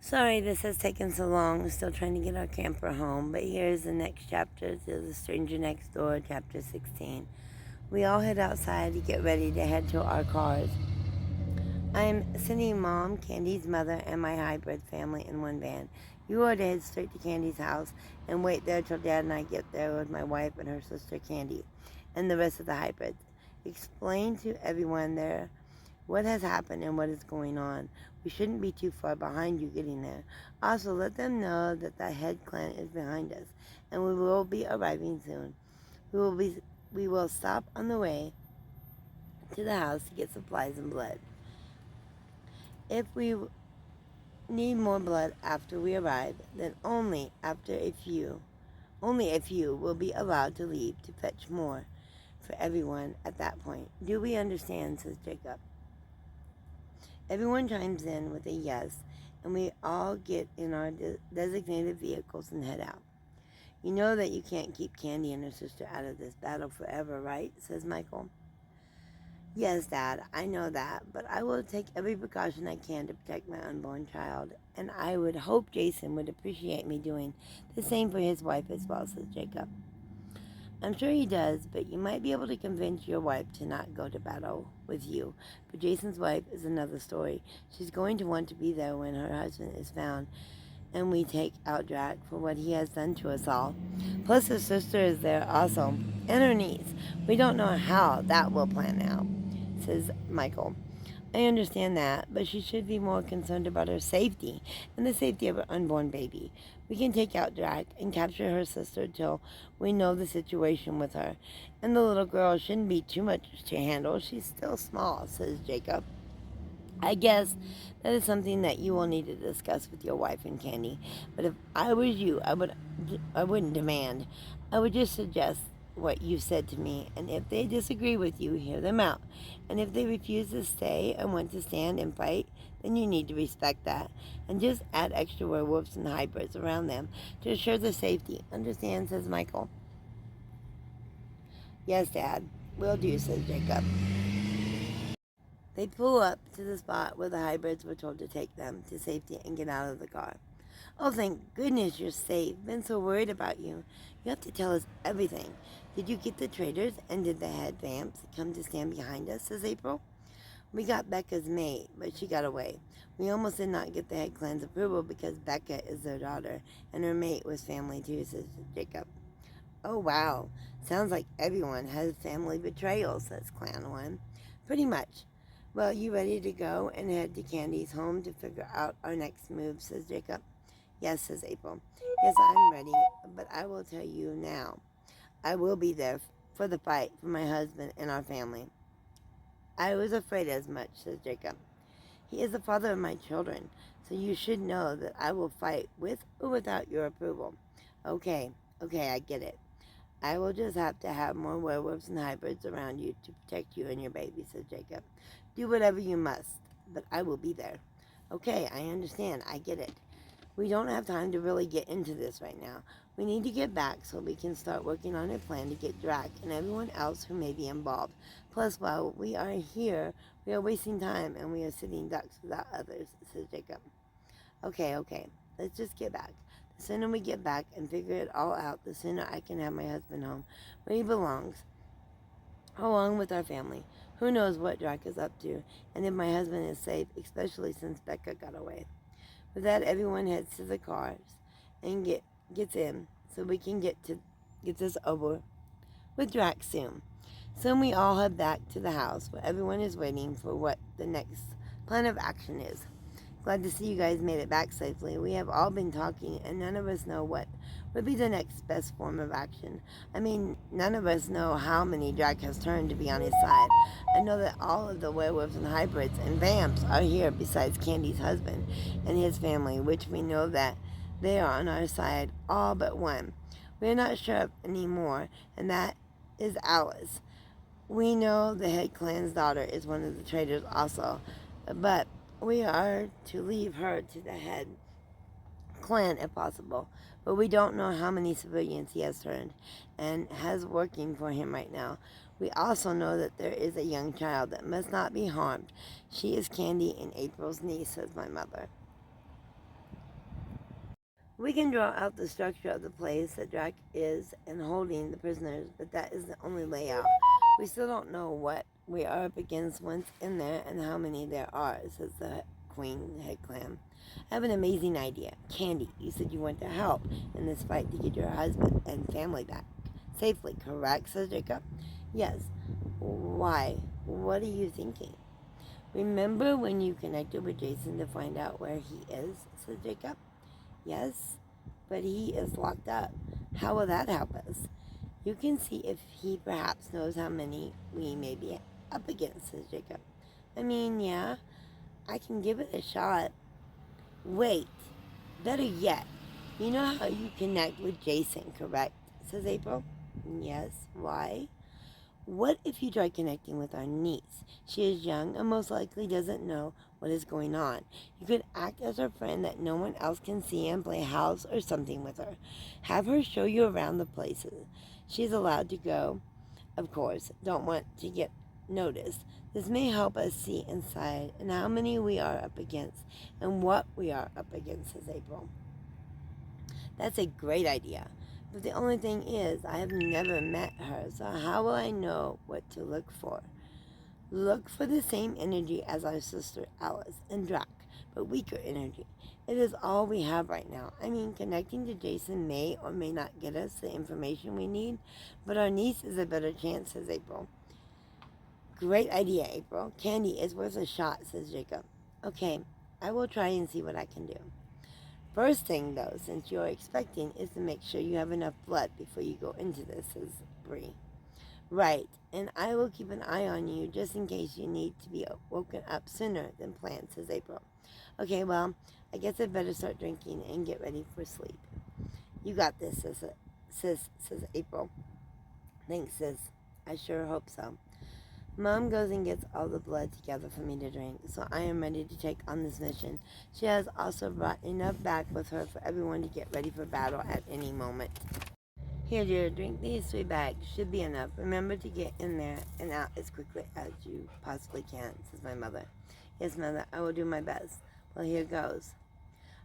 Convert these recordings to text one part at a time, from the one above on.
Sorry this has taken so long. We're still trying to get our camper home, but here's the next chapter to The Stranger Next Door, chapter 16. We all head outside to get ready to head to our cars. I'm sending Mom, Candy's mother, and my hybrid family in one van. You are to head straight to Candy's house and wait there till Dad and I get there with my wife and her sister Candy and the rest of the hybrids. Explain to everyone there what has happened and what is going on. We shouldn't be too far behind you getting there. Also, let them know that the head clan is behind us, and we will be arriving soon. We will stop on the way to the house to get supplies and blood. If we need more blood after we arrive, then only a few will be allowed to leave to fetch more for everyone at that point. Do we understand? Says Jacob. Everyone chimes in with a yes, and we all get in our designated vehicles and head out. You know that you can't keep Candy and her sister out of this battle forever, right? Says Michael. Yes, Dad, I know that, but I will take every precaution I can to protect my unborn child, and I would hope Jason would appreciate me doing the same for his wife as well, says Jacob. I'm sure he does, but you might be able to convince your wife to not go to battle with you. But Jason's wife is another story. She's going to want to be there when her husband is found, and we take out Drac for what he has done to us all. Plus his sister is there also, and her niece. We don't know how that will plan out, says Michael. I understand that, but she should be more concerned about her safety and the safety of her unborn baby. We can take out Drac and capture her sister till we know the situation with her. And the little girl shouldn't be too much to handle. She's still small, says Jacob. I guess that is something that you will need to discuss with your wife and Candy. But if I was you, I wouldn't demand. I would just suggest what you said to me, and if they disagree with you, hear them out. And if they refuse to stay and want to stand and fight, then you need to respect that. And just add extra werewolves and hybrids around them to assure their safety. Understand, says Michael. Yes, Dad. Will do, says Jacob. They pull up to the spot where the hybrids were told to take them to safety and get out of the car. Oh, thank goodness you're safe. Been so worried about you. You have to tell us everything. Did you get the traitors and did the head vamps come to stand behind us, says April. We got Becca's mate, but she got away. We almost did not get the head clan's approval because Becca is their daughter, and her mate was family too, says Jacob. Oh, wow. Sounds like everyone has family betrayal, says Clan 1. Pretty much. Well, you ready to go and head to Candy's home to figure out our next move, says Jacob. Yes, says April. Yes, I'm ready, but I will tell you now. I will be there for the fight for my husband and our family. I was afraid as much, says Jacob. He is the father of my children, so you should know that I will fight with or without your approval. Okay, I get it. I will just have to have more werewolves and hybrids around you to protect you and your baby, said Jacob. Do whatever you must, but I will be there. Okay, I understand. I get it. We don't have time to really get into this right now. We need to get back so we can start working on a plan to get Drac and everyone else who may be involved. Plus, while we are here, we are wasting time and we are sitting ducks without others, says Jacob. Okay. Let's just get back. The sooner we get back and figure it all out, the sooner I can have my husband home where he belongs, along with our family. Who knows what Drac is up to, and if my husband is safe, especially since Becca got away. With that, everyone heads to the cars and gets in so we can get this over with Drac soon. Soon we all head back to the house where everyone is waiting for what the next plan of action is. Glad to see you guys made it back safely. We have all been talking, and none of us know what would be the next best form of action. I mean, none of us know how many Drac has turned to be on his side. I know that all of the werewolves and hybrids and vamps are here besides Candy's husband and his family, which we know that they are on our side, all but one. We are not sure of any more, and that is Alice. We know the head clan's daughter is one of the traitors also, but we are to leave her to the head clan if possible. But we don't know how many civilians he has turned and has working for him right now. We also know that there is a young child that must not be harmed. She is Candy and April's niece, says my mother. We can draw out the structure of the place that Drac is and holding the prisoners, but that is the only layout. We still don't know what we are up against once in there and how many there are, says the Queen Head Clam. I have an amazing idea. Candy, you said you want to help in this fight to get your husband and family back safely, correct? Says Jacob. Yes. Why? What are you thinking? Remember when you connected with Jason to find out where he is? Says Jacob. Yes, but he is locked up. How will that help us? You can see if he perhaps knows how many we may be up against, says Jacob. I mean, yeah, I can give it a shot. Wait, better yet, you know how you connect with Jason, correct? Says April. Yes, why? What if you try connecting with our niece? She is young and most likely doesn't know what is going on. You could act as her friend that no one else can see and play house or something with her. Have her show you around the places. She's allowed to go, of course. Don't want to get noticed. This may help us see inside and how many we are up against and what we are up against, says April. That's a great idea. But the only thing is, I have never met her, so how will I know what to look for? Look for the same energy as our sister Alice and Drac, but weaker energy. It is all we have right now. I mean, connecting to Jason may or may not get us the information we need, but our niece is a better chance, says April. Great idea, April. Candy is worth a shot, says Jacob. Okay, I will try and see what I can do. First thing, though, since you're expecting, is to make sure you have enough blood before you go into this, says Bree. Right, and I will keep an eye on you just in case you need to be woken up sooner than planned, says April. Okay, well, I guess I'd better start drinking and get ready for sleep. You got this, says April. Thanks, sis. I sure hope so. Mom goes and gets all the blood together for me to drink, so I am ready to take on this mission. She has also brought enough back with her for everyone to get ready for battle at any moment. Here, dear, drink these 3 bags. Should be enough. Remember to get in there and out as quickly as you possibly can, says my mother. Yes, mother, I will do my best. Well, here goes.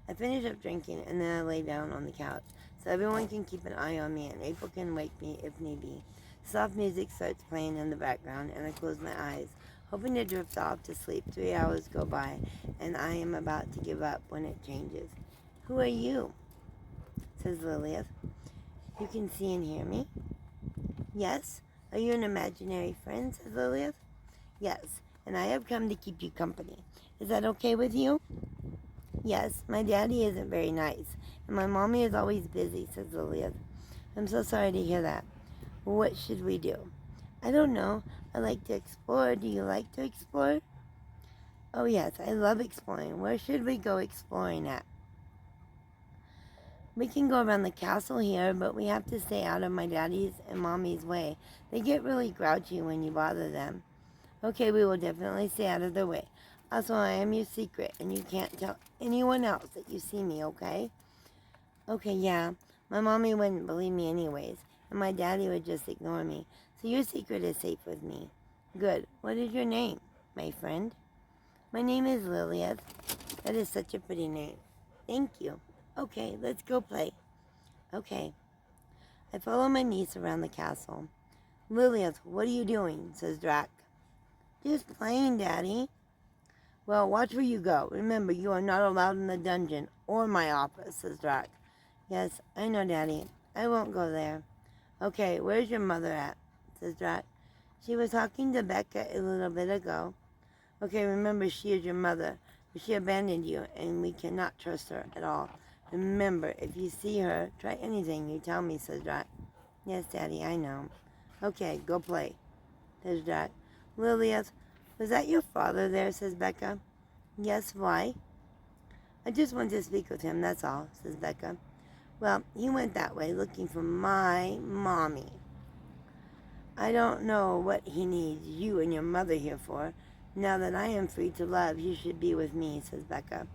I finish up drinking, and then I lay down on the couch, so everyone can keep an eye on me, and April can wake me if need be. Soft music starts playing in the background, and I close my eyes, hoping to drift off to sleep. 3 hours go by, and I am about to give up when it changes. Who are you? Says Lilith. You can see and hear me? Yes. Are you an imaginary friend? Says Lilith. Yes, and I have come to keep you company. Is that okay with you? Yes, my daddy isn't very nice, and my mommy is always busy, says Lilith. I'm so sorry to hear that. What should we do? I don't know. I like to explore. Do you like to explore? Oh yes, I love exploring. Where should we go exploring at? We can go around the castle here, but we have to stay out of my daddy's and mommy's way. They get really grouchy when you bother them. Okay, we will definitely stay out of their way. Also, I am your secret, and you can't tell anyone else that you see me, okay? Okay, yeah. My mommy wouldn't believe me anyways, and my daddy would just ignore me. So your secret is safe with me. Good. What is your name, my friend? My name is Lilith. That is such a pretty name. Thank you. Okay, let's go play. Okay. I follow my niece around the castle. Lilith, what are you doing? Says Drac. Just playing, Daddy. Well, watch where you go. Remember, you are not allowed in the dungeon or my office, says Drac. Yes, I know, Daddy. I won't go there. Okay, where's your mother at? Says Drac. She was talking to Becca a little bit ago. Okay, remember, she is your mother. But she abandoned you, and we cannot trust her at all. Remember, if you see her, try anything you tell me, says Drac. Yes, Daddy, I know. Okay, go play, says Drac. Lilith, was that your father there, says Becca. Yes, why? I just want to speak with him, that's all, says Becca. Well, he went that way looking for my mommy. I don't know what he needs you and your mother here for. Now that I am free to love, you should be with me, says Becca.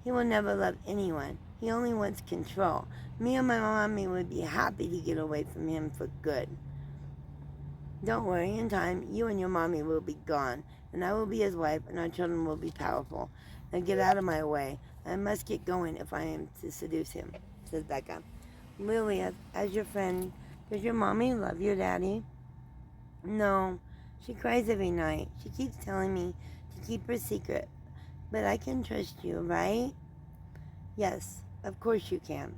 He will never love anyone. He only wants control. Me and my mommy would be happy to get away from him for good. Don't worry, in time, you and your mommy will be gone, and I will be his wife, and our children will be powerful. Now get out of my way. I must get going if I am to seduce him, says Becca. Lilith, as your friend, does your mommy love your daddy? No, she cries every night. She keeps telling me to keep her secret. But I can trust you, right? Yes, of course you can.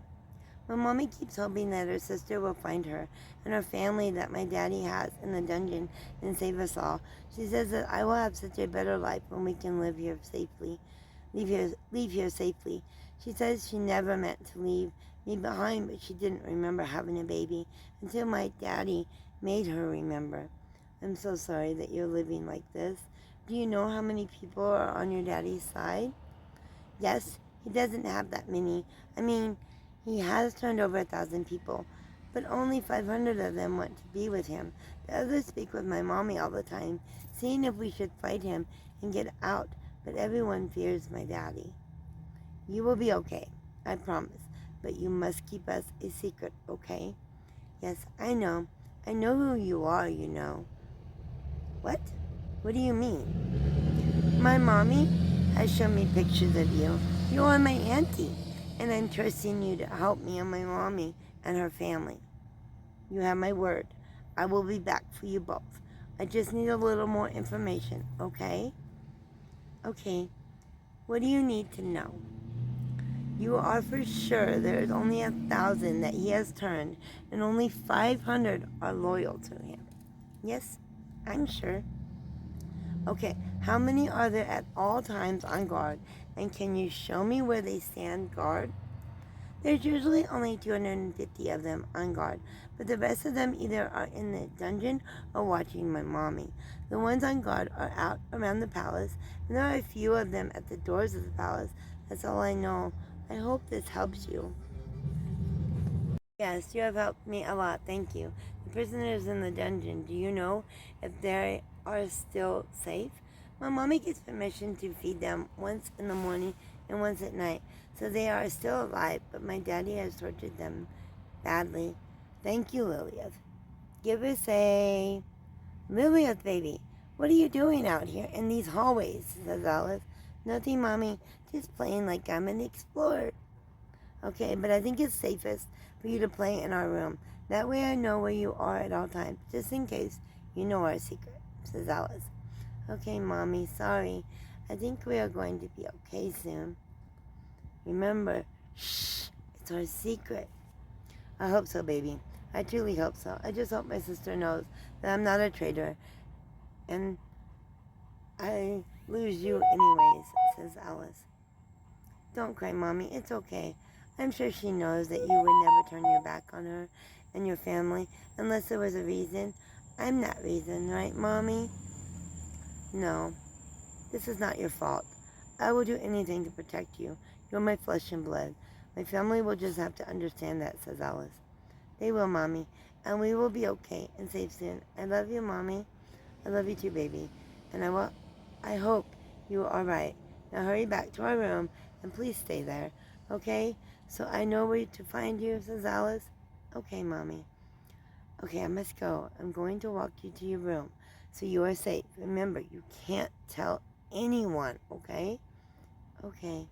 My mommy keeps hoping that her sister will find her and her family that my daddy has in the dungeon and save us all. She says that I will have such a better life when we can live here safely. Leave here safely. She says she never meant to leave me behind, but she didn't remember having a baby until my daddy made her remember. I'm so sorry that you're living like this. Do you know how many people are on your daddy's side? Yes, he doesn't have that many. I mean, he has turned over 1,000 people, but only 500 of them want to be with him. The others speak with my mommy all the time, seeing if we should fight him and get out, but everyone fears my daddy. You will be okay, I promise, but you must keep us a secret, okay? Yes, I know. I know who you are, you know. What? What do you mean? My mommy has shown me pictures of you. You are my auntie, and I'm trusting you to help me and my mommy and her family. You have my word. I will be back for you both. I just need a little more information, okay? Okay. What do you need to know? You are for sure there is only 1,000 that he has turned, and only 500 are loyal to him. Yes, I'm sure. Okay, how many are there at all times on guard? And can you show me where they stand guard? There's usually only 250 of them on guard, but the rest of them either are in the dungeon or watching my mommy. The ones on guard are out around the palace, and there are a few of them at the doors of the palace. That's all I know. I hope this helps you. Yes, you have helped me a lot, thank you. The prisoners in the dungeon, do you know if they are still safe? My mommy gets permission to feed them once in the morning and once at night, so they are still alive, but my daddy has tortured them badly. Thank you, Lilith. Give us a... Lilith, baby, what are you doing out here in these hallways, says Olive. Nothing, Mommy, just playing like I'm an explorer. Okay, but I think it's safest for you to play in our room. That way I know where you are at all times, just in case you know our secret, says Alice. Okay, Mommy, sorry. I think we are going to be okay soon. Remember, shh, it's our secret. I hope so, baby. I truly hope so. I just hope my sister knows that I'm not a traitor and I lose you anyways, says Alice. Don't cry, Mommy. It's okay. I'm sure she knows that you would never turn your back on her and your family unless there was a reason. I'm that reason, right, Mommy? No, this is not your fault. I will do anything to protect you. You're my flesh and blood. My family will just have to understand that, says Alice. They will, Mommy, and we will be okay and safe soon. I love you, Mommy. I love you too, baby. And I hope you are right. Now hurry back to our room and please stay there, okay? So I know where to find you, says Alice. Okay, Mommy. Okay, I must go. I'm going to walk you to your room so you are safe. Remember, you can't tell anyone, okay? Okay.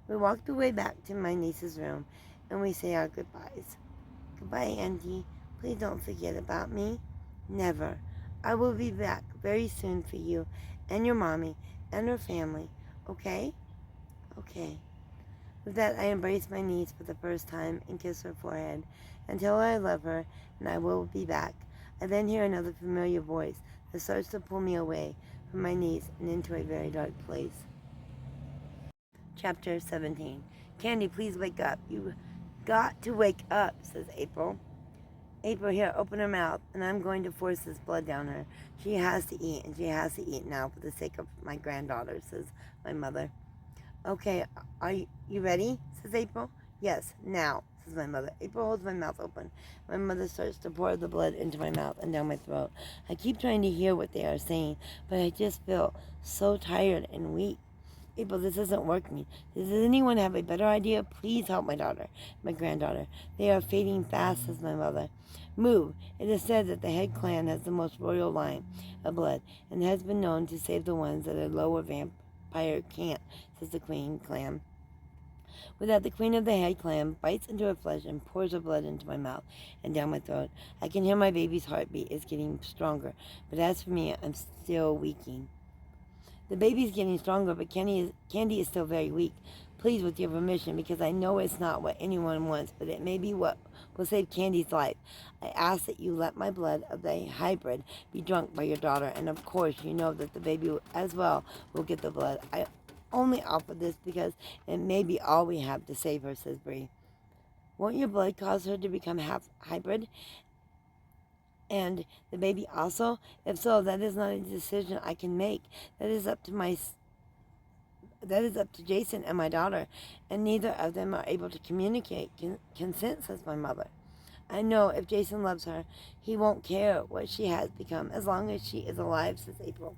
We walk the way back to my niece's room and we say our goodbyes. Goodbye, Auntie. Please don't forget about me. Never. I will be back very soon for you and your mommy and her family. Okay? Okay. With that, I embrace my niece for the first time and kiss her forehead and tell her I love her and I will be back. I then hear another familiar voice that starts to pull me away from my niece and into a very dark place. Chapter 17. Candy, please wake up. You got to wake up, says April. April, here, open her mouth, and I'm going to force this blood down her. She has to eat, and she has to eat now for the sake of my granddaughter, says my mother. Okay, are you ready, says April. Yes, now, says my mother. April holds my mouth open. My mother starts to pour the blood into my mouth and down my throat. I keep trying to hear what they are saying, but I just feel so tired and weak. April, this isn't working. Does anyone have a better idea? Please help my daughter, my granddaughter. They are fading fast, says my mother. Move. It is said that the head clan has the most royal line of blood, and has been known to save the ones that a lower vampire can't, says the queen clan. With that, the queen of the head clam bites into her flesh and pours her blood into my mouth and down my throat. I can hear my baby's heartbeat is getting stronger, but as for me, I'm still weakening. The baby's getting stronger, but Candy is still very weak. Please, with your permission, because I know it's not what anyone wants, but it may be what will save Candy's life. I ask that you let my blood of the hybrid be drunk by your daughter, and of course you know that the baby as well will get the blood. I only offer this because it may be all we have to save her, says Bree. Won't your blood cause her to become half hybrid? And the baby also? If so, that is not a decision I can make. That is up to Jason and my daughter, and neither of them are able to communicate consent, says my mother. I know if Jason loves her, he won't care what she has become as long as she is alive, says April.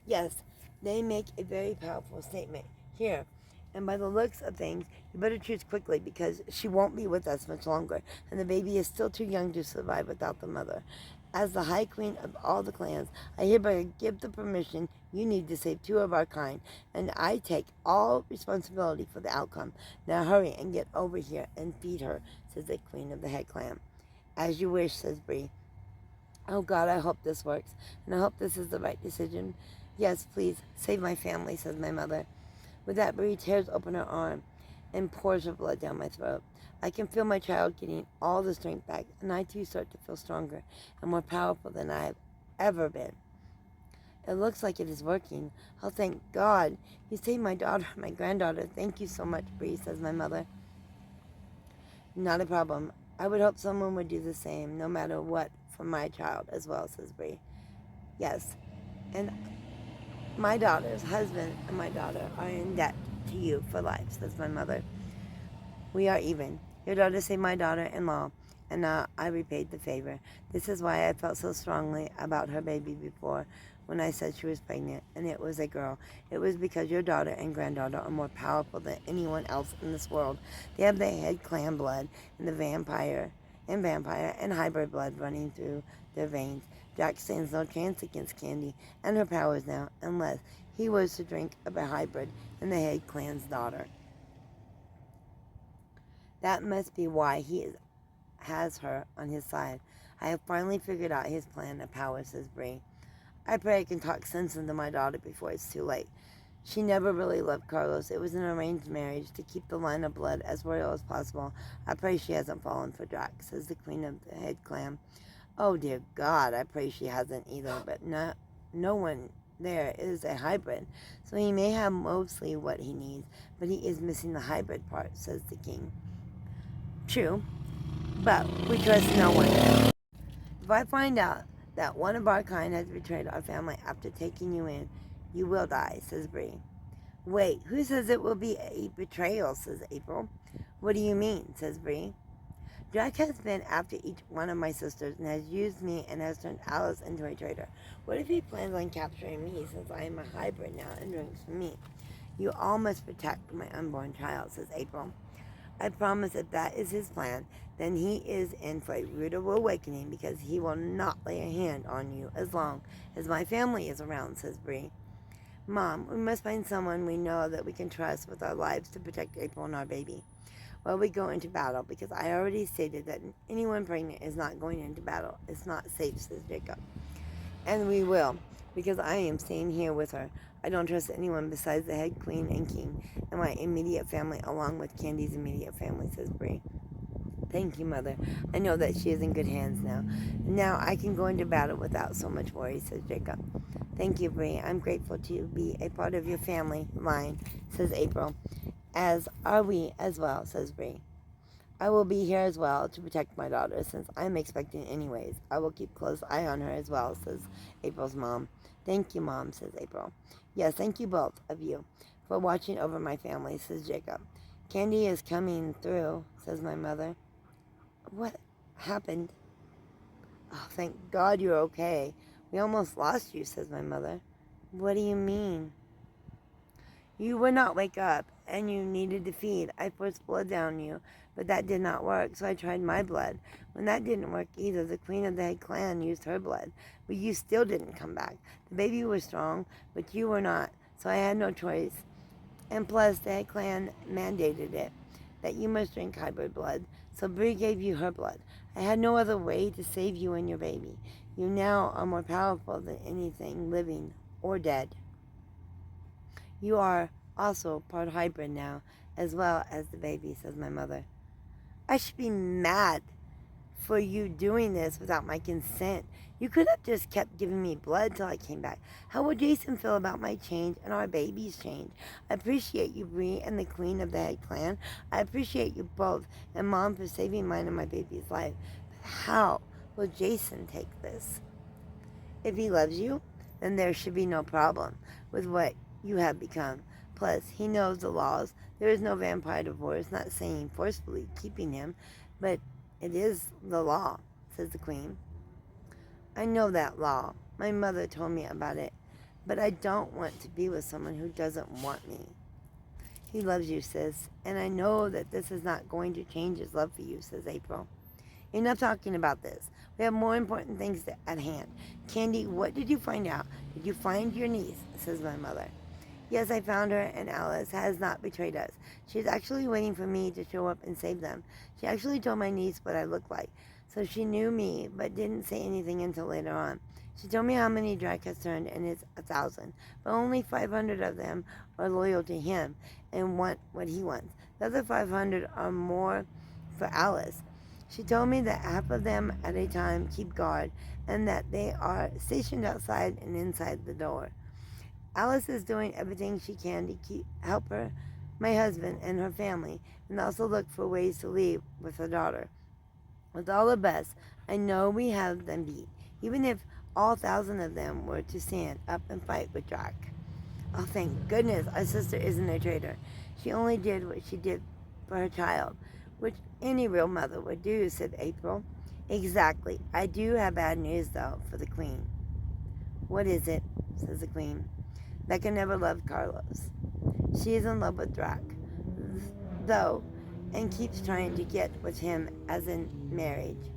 Yes, they make a very powerful statement here. And by the looks of things, you better choose quickly because she won't be with us much longer, and the baby is still too young to survive without the mother. As the High Queen of all the clans, I hereby give the permission you need to save two of our kind, and I take all responsibility for the outcome. Now hurry and get over here and feed her, says the Queen of the Head Clan. As you wish, says Bree. Oh God, I hope this works, and I hope this is the right decision. Yes, please, save my family, says my mother. With that, Bree tears open her arm and pours her blood down my throat. I can feel my child getting all the strength back, and I too start to feel stronger and more powerful than I have ever been. It looks like it is working. Oh, thank God. You saved my daughter, my granddaughter. Thank you so much, Bree, says my mother. Not a problem. I would hope someone would do the same, no matter what, for my child as well, says Bree. Yes, and my daughter's husband and my daughter are in debt to you for life, says my mother. We are even. Your daughter saved my daughter-in-law, and now I repaid the favor. This is why I felt so strongly about her baby before when I said she was pregnant, and it was a girl. It was because your daughter and granddaughter are more powerful than anyone else in this world. They have the head clan blood and the vampire and hybrid blood running through their veins. Jack stands no chance against Candy and her powers now, unless he was to drink of a hybrid and the head clan's daughter. That must be why he has her on his side. I have finally figured out his plan of power, says Bree. I pray I can talk sense into my daughter before it's too late. She never really loved Carlos. It was an arranged marriage to keep the line of blood as royal as possible. I pray she hasn't fallen for Drac, says the Queen of the Head Clan. Oh, dear God, I pray she hasn't either, but no one there is a hybrid, so he may have mostly what he needs, but he is missing the hybrid part, says the king. True, but we trust no one. If I find out that one of our kind has betrayed our family after taking you in, you will die, says Bree. Wait, who says it will be a betrayal, says April. What do you mean, says Bree. Jack has been after each one of my sisters and has used me and has turned Alice into a traitor. What if he plans on capturing me since I am a hybrid now and drinks from me? You all must protect my unborn child, says April. I promise if that is his plan, then he is in for a rude awakening because he will not lay a hand on you as long as my family is around, says Bree. Mom, we must find someone we know that we can trust with our lives to protect April and our baby while we go into battle, because I already stated that anyone pregnant is not going into battle. It's not safe, says Jacob. And we will, because I am staying here with her. I don't trust anyone besides the head queen and king and my immediate family, along with Candy's immediate family, says Bree. Thank you, Mother. I know that she is in good hands now. Now I can go into battle without so much worry, says Jacob. Thank you, Bree. I'm grateful to be a part of your family line, says April. As are we as well, says Bree. I will be here as well to protect my daughter, since I'm expecting anyways. I will keep close eye on her as well, says April's mom. Thank you, Mom, says April. Yes, thank you both of you for watching over my family, says Jacob. Candy is coming through, says my mother. What happened? Oh, thank God you're okay. We almost lost you, says my mother. What do you mean? You would not wake up, and you needed to feed. I forced blood down you, but that did not work, so I tried my blood. When that didn't work either, the Queen of the Head Clan used her blood, but you still didn't come back. The baby was strong, but you were not, so I had no choice. And plus, the head clan mandated it, that you must drink hybrid blood, so Bree gave you her blood. I had no other way to save you and your baby. You now are more powerful than anything living or dead. You are also part hybrid now, as well as the baby, says my mother. I should be mad for you doing this without my consent. You could have just kept giving me blood till I came back. How would Jason feel about my change and our baby's change? I appreciate you, Bree, and the queen of the head clan. I appreciate you both and Mom for saving mine and my baby's life. But how will Jason take this? If he loves you, then there should be no problem with what you have become. Plus, he knows the laws. There is no vampire divorce, not saying forcefully keeping him, but it is the law, says the queen. I know that law. My mother told me about it, but I don't want to be with someone who doesn't want me. He loves you, sis, and I know that this is not going to change his love for you, says April. Enough talking about this. We have more important things at hand. Candy, what did you find out? Did you find your niece? Says my mother. Yes, I found her, and Alice has not betrayed us. She's actually waiting for me to show up and save them. She actually told my niece what I look like, so she knew me, but didn't say anything until later on. She told me how many Drac has turned, and it's 1,000, but only 500 of them are loyal to him and want what he wants. The other 500 are more for Alice. She told me that half of them at a time keep guard, and that they are stationed outside and inside the door. Alice is doing everything she can to help her, my husband, and her family, and also look for ways to leave with her daughter. With all the best, I know we have them beat, even if all 1,000 of them were to stand up and fight with Drac. Oh, thank goodness our sister isn't a traitor. She only did what she did for her child, which any real mother would do, said April. Exactly. I do have bad news, though, for the queen. What is it? Says the queen. Becca never loved Carlos. She is in love with Drac, though, and keeps trying to get with him as in marriage.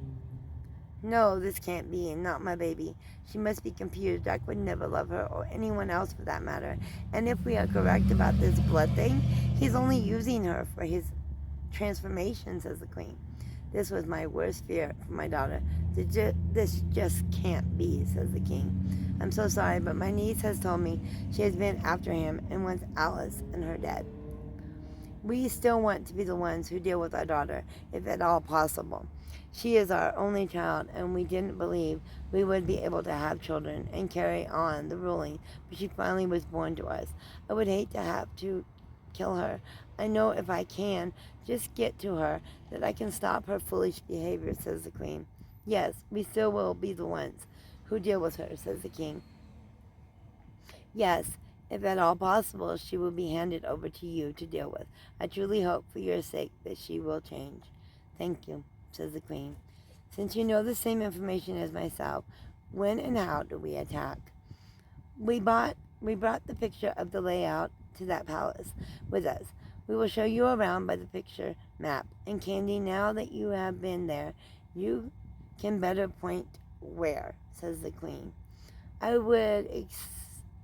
No, this can't be, not my baby. She must be confused. Drac would never love her, or anyone else for that matter. And if we are correct about this blood thing, he's only using her for his transformation, says the queen. This was my worst fear for my daughter. This just can't be, says the king. I'm so sorry, but my niece has told me she has been after him and wants Alice and her dead. We still want to be the ones who deal with our daughter, if at all possible. She is our only child, and we didn't believe we would be able to have children and carry on the ruling, but she finally was born to us. I would hate to have to kill her. I know if I can just get to her, that I can stop her foolish behavior, says the queen. Yes, we still will be the ones who deal with her, says the king. Yes, if at all possible, she will be handed over to you to deal with. I truly hope for your sake that she will change. Thank you, says the queen. Since you know the same information as myself, when and how do we attack? We brought the picture of the layout to that palace with us. We will show you around by the picture map. And Candy, now that you have been there, you can better point where, says the queen. I would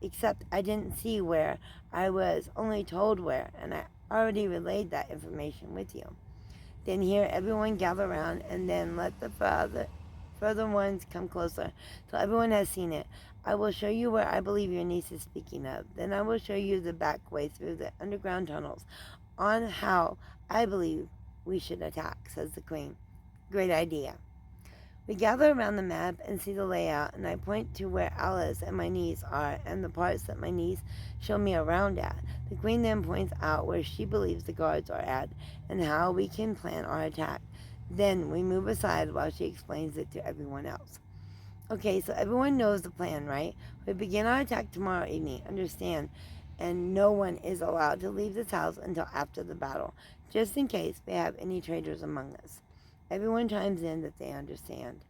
except I didn't see where. I was only told where, and I already relayed that information with you. Then here everyone gather around, and then let the further ones come closer, till everyone has seen it. I will show you where I believe your niece is speaking of. Then I will show you the back way through the underground tunnels, on how I believe we should attack, says the queen. Great idea. We gather around the map and see the layout, and I point to where Alice and my niece are and the parts that my niece showed me around at. The queen then points out where she believes the guards are at and how we can plan our attack. Then we move aside while she explains it to everyone else. Okay, so everyone knows the plan, right? We begin our attack tomorrow evening, understand? And no one is allowed to leave this house until after the battle, just in case we have any traitors among us. Everyone chimes in that they understand.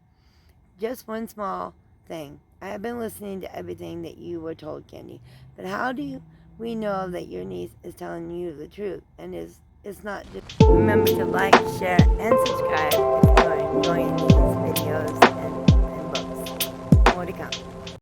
Just one small thing. I have been listening to everything that you were told, Candy, but how do we know that your niece is telling you the truth and it's not just... Remember to like, share, and subscribe if you are enjoying these videos and books. More to come.